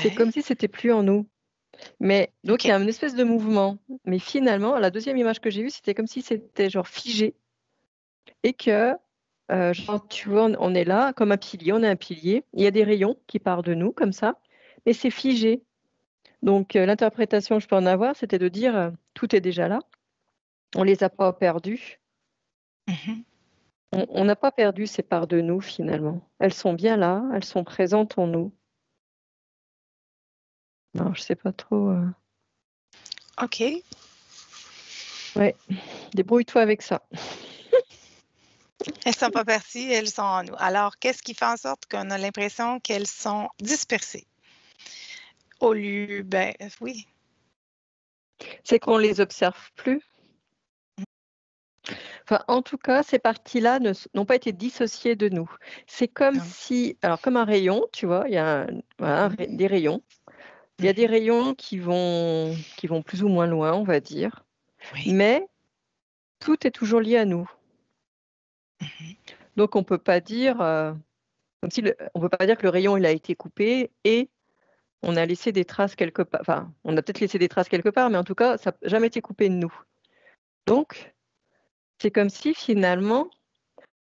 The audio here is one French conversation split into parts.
C'est comme si c'était plus en nous. Mais donc, il y a une espèce de mouvement. Mais finalement, la deuxième image que j'ai vue, c'était comme si c'était genre figé. Et que, genre, tu vois, on est là comme un pilier, on est un pilier. Il y a des rayons qui partent de nous comme ça, mais c'est figé. Donc, l'interprétation que je peux en avoir, c'était de dire, tout est déjà là. On les a pas perdus. Mhm. On n'a pas perdu ces parts de nous, finalement. Elles sont bien là, elles sont présentes en nous. Non, je sais pas trop. OK. Ouais, débrouille-toi avec ça. Elles sont pas parties, elles sont en nous. Alors, qu'est-ce qui fait en sorte qu'on a l'impression qu'elles sont dispersées? Au lieu, ben oui. C'est qu'on les observe plus. Enfin, en tout cas, ces parties-là n'ont pas été dissociées de nous. C'est comme Non. si, alors comme un rayon, tu vois, il y a voilà, des rayons. Il y a des rayons qui vont plus ou moins loin, on va dire. Oui. Mais tout est toujours lié à nous. Mhm. Donc, on peut pas dire, on peut pas dire que le rayon il a été coupé et on a laissé des traces quelque part. Enfin, on a peut-être laissé des traces quelque part, mais en tout cas, ça n'a jamais été coupé de nous. Donc, c'est comme si finalement,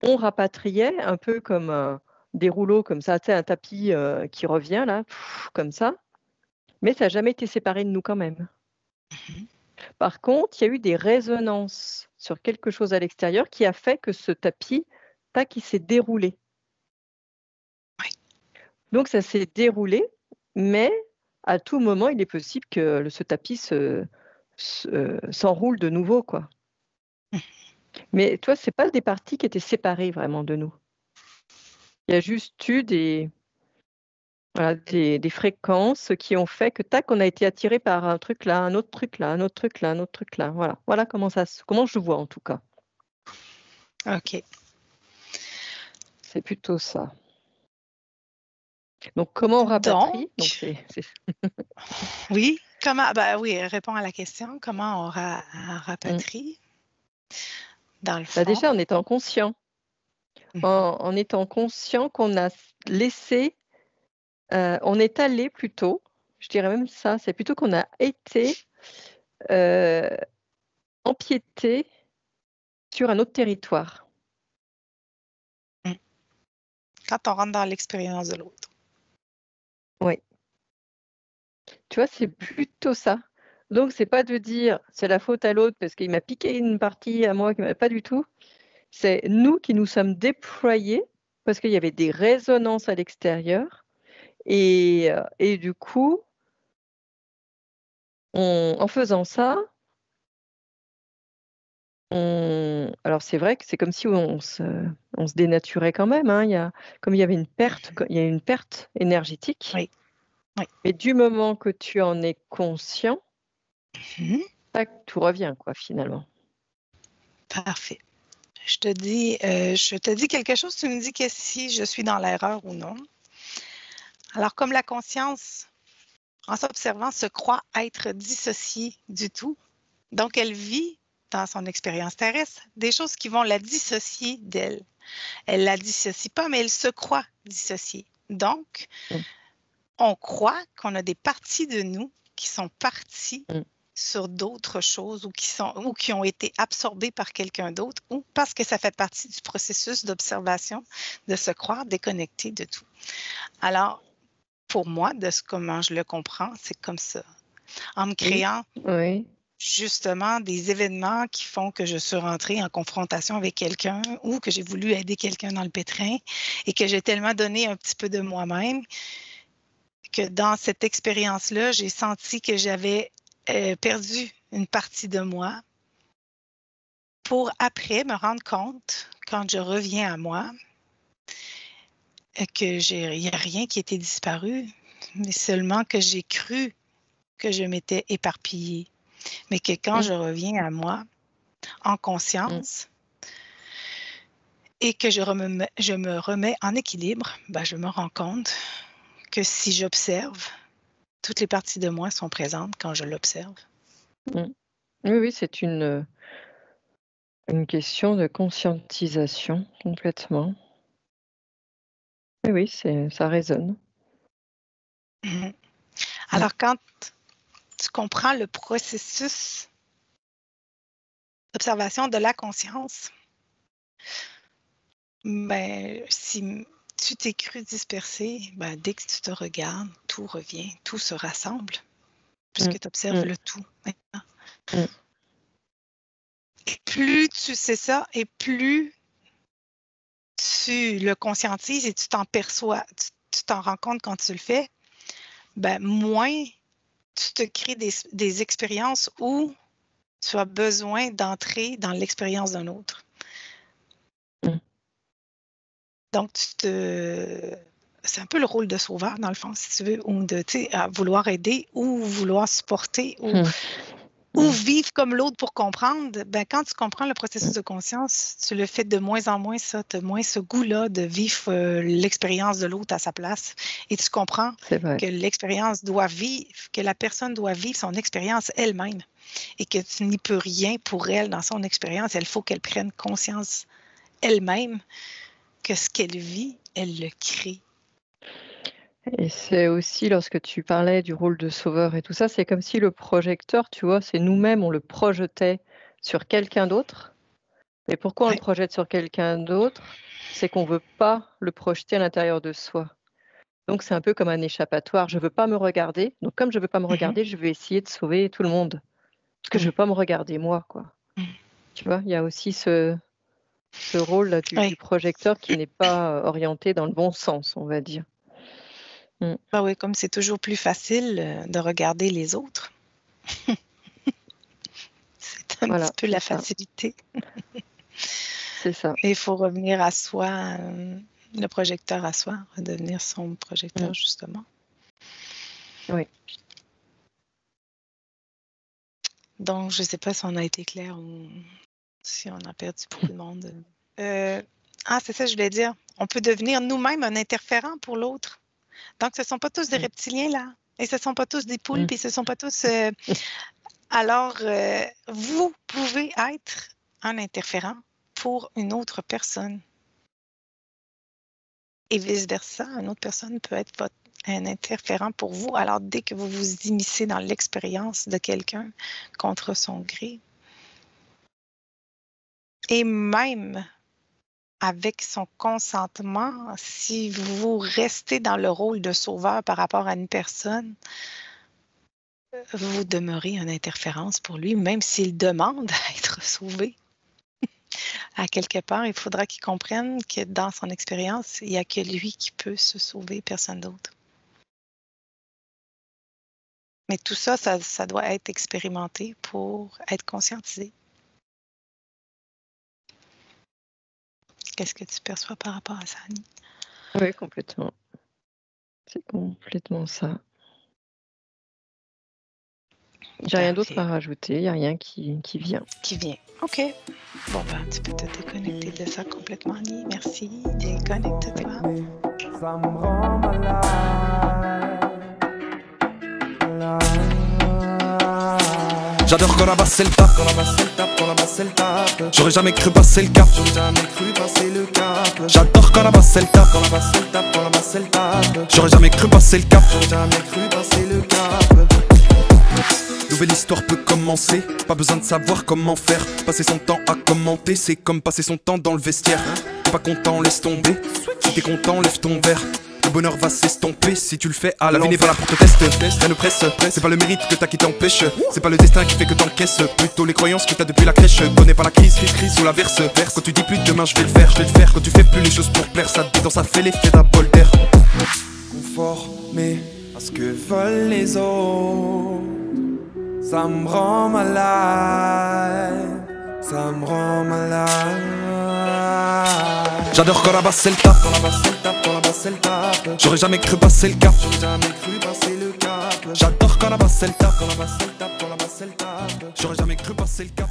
on rapatriait un peu comme des rouleaux comme ça, tu sais, un tapis qui revient là, comme ça, mais ça n'a jamais été séparé de nous quand même. Mhm. Par contre, il y a eu des résonances sur quelque chose à l'extérieur qui a fait que ce tapis, tac, il s'est déroulé. Oui. Donc ça s'est déroulé, mais à tout moment, il est possible que ce tapis s'enroule de nouveau, quoi. Mhm. Mais toi, c'est pas des parties qui étaient séparées vraiment de nous. Il y a juste eu voilà, des fréquences qui ont fait que tac, on a été attiré par un truc là, un autre truc là, un autre truc là, un autre truc là. Voilà, voilà comment je vois en tout cas. OK. C'est plutôt ça. Donc comment on rapatrie? Donc Donc, oui, comment, ben oui, réponds à la question, comment on Mm. rapatrie, dans le Bah fond. déjà en étant conscient, Mhm. en étant conscient qu'on a laissé, on est allé plutôt, je dirais même ça, c'est plutôt qu'on a été euh, empiété sur un autre territoire. Mm. Quand on rentre dans l'expérience de l'autre. Oui. Tu vois, c'est plutôt ça. Donc, c'est pas de dire c'est la faute à l'autre parce qu'il m'a piqué une partie à moi, pas du tout. C'est nous qui nous sommes déployés parce qu'il y avait des résonances à l'extérieur. Et du coup, en faisant ça, alors c'est vrai que c'est comme si on se dénaturait quand même. Hein. Comme il y avait une perte, il y a une perte énergétique. Oui, oui. Mais du moment que tu en es conscient, Mhm. tac, tout revient, quoi, finalement. Parfait. Je te dis quelque chose, tu me dis que si je suis dans l'erreur ou non. Alors, comme la conscience, en s'observant, se croit être dissociée du tout, donc elle vit dans son expérience terrestre des choses qui vont la dissocier d'elle. Elle ne la dissocie pas, mais elle se croit dissociée. Donc, Mm, on croit qu'on a des parties de nous qui sont parties mm, sur d'autres choses ou qui ont été absorbées par quelqu'un d'autre ou parce que ça fait partie du processus d'observation de se croire déconnecté de tout. Alors, pour moi, comment je le comprends, c'est comme ça. En me oui, créant oui. justement des événements qui font que je suis rentrée en confrontation avec quelqu'un ou que j'ai voulu aider quelqu'un dans le pétrin et que j'ai tellement donné un petit peu de moi-même que dans cette expérience-là, j'ai senti que j'avais perdu une partie de moi pour après me rendre compte, quand je reviens à moi, il n'y a rien qui était disparu, mais seulement que j'ai cru que je m'étais éparpillée. Mais que quand Mm, je reviens à moi, en mm. conscience, et que je me remets en équilibre, ben, je me rends compte que si j'observe, toutes les parties de moi sont présentes quand je l'observe. Mmh. Oui, oui, c'est une question de conscientisation complètement. Oui, oui, ça résonne. Mhm. Alors, quand tu comprends le processus d'observation de la conscience, ben, si tu t'es cru dispersé, ben, dès que tu te regardes, tout revient, tout se rassemble, puisque tu observes le tout maintenant. Et plus tu sais ça, et plus tu le conscientises et tu t'en perçois, tu t'en rends compte quand tu le fais, ben, moins tu te crées des expériences où tu as besoin d'entrer dans l'expérience d'un autre. Donc, c'est un peu le rôle de sauveur, dans le fond, si tu veux, ou de, à vouloir aider ou vouloir supporter ou vivre comme l'autre pour comprendre. Ben, quand tu comprends le processus de conscience, tu le fais de moins en moins ça. Tu as moins ce goût-là de vivre l'expérience de l'autre à sa place. Et tu comprends que l'expérience doit vivre, que la personne doit vivre son expérience elle-même et que tu n'y peux rien pour elle dans son expérience. Il faut qu'elle prenne conscience elle-même que ce qu'elle vit, elle le crée. Et c'est aussi, lorsque tu parlais du rôle de sauveur et tout ça, c'est comme si le projecteur, tu vois, c'est nous-mêmes, on le projetait sur quelqu'un d'autre. Et pourquoi on le projette sur quelqu'un d'autre? C'est qu'on ne veut pas le projeter à l'intérieur de soi. Donc, c'est un peu comme un échappatoire. Je ne veux pas me regarder. Donc, comme je ne veux pas me regarder, je vais essayer de sauver tout le monde. Parce que je ne veux pas me regarder, moi, quoi. Tu vois, il y a aussi ce rôle là, du projecteur qui n'est pas orienté dans le bon sens, on va dire. Ben oui, comme c'est toujours plus facile de regarder les autres. C'est un petit peu la facilité. C'est ça. Et il faut revenir à soi, le projecteur à soi, redevenir son projecteur, justement. Oui. Donc, je ne sais pas si on a été clair ou si on a perdu beaucoup de monde. C'est ça, je voulais dire. On peut devenir nous-mêmes un interférent pour l'autre. Donc, ce ne sont pas tous des reptiliens, là. Et ce ne sont pas tous des poules, puis ce ne sont pas tous... Alors, vous pouvez être un interférent pour une autre personne. Et vice-versa, une autre personne peut être un interférent pour vous. Alors, dès que vous vous immiscez dans l'expérience de quelqu'un contre son gré, et même avec son consentement, si vous restez dans le rôle de sauveur par rapport à une personne, vous demeurez une interférence pour lui, même s'il demande à être sauvé. À quelque part, il faudra qu'il comprenne que dans son expérience, il n'y a que lui qui peut se sauver, personne d'autre. Mais tout ça, ça doit être expérimenté pour être conscientisé. Qu'est-ce que tu perçois par rapport à ça, Annie? Oui, complètement. C'est complètement ça. J'ai rien d'autre à rajouter, il n'y a rien qui vient. Qui vient. OK. Bon, ben, tu peux te déconnecter de ça complètement, Annie. Merci. Déconnecte-toi. Ça me rend malade. J'adore quand la basse c'est le tap, J'aurais jamais cru passer le cap. J'adore quand la basse c'est le tap, J'aurais jamais cru passer le cap. Nouvelle histoire peut commencer, pas besoin de savoir comment faire. Passer son temps à commenter, c'est comme passer son temps dans le vestiaire. T'es pas content, laisse tomber. Si t'es content, lève ton verre. Le bonheur va s'estomper si tu le fais à la vie n'est pas là pour te tester. Rien ne presse, c'est pas le mérite que t'as qui t'empêche. C'est pas le destin qui fait que t'encaisses. Plutôt les croyances que t'as depuis la crèche. Connais pas la crise ou la verse. Quand tu dis plus demain je vais le faire. Quand tu fais plus les choses pour plaire, ça te détend, ça fait l'effet d'un bol d'air. Conformé à ce que veulent les autres, ça me rend malade. Ça me rend malade. J'adore quand la basse c'est le tap, J'aurais jamais cru passer le cap. J'adore quand la basse c'est le tap, J'aurais jamais cru passer le cap.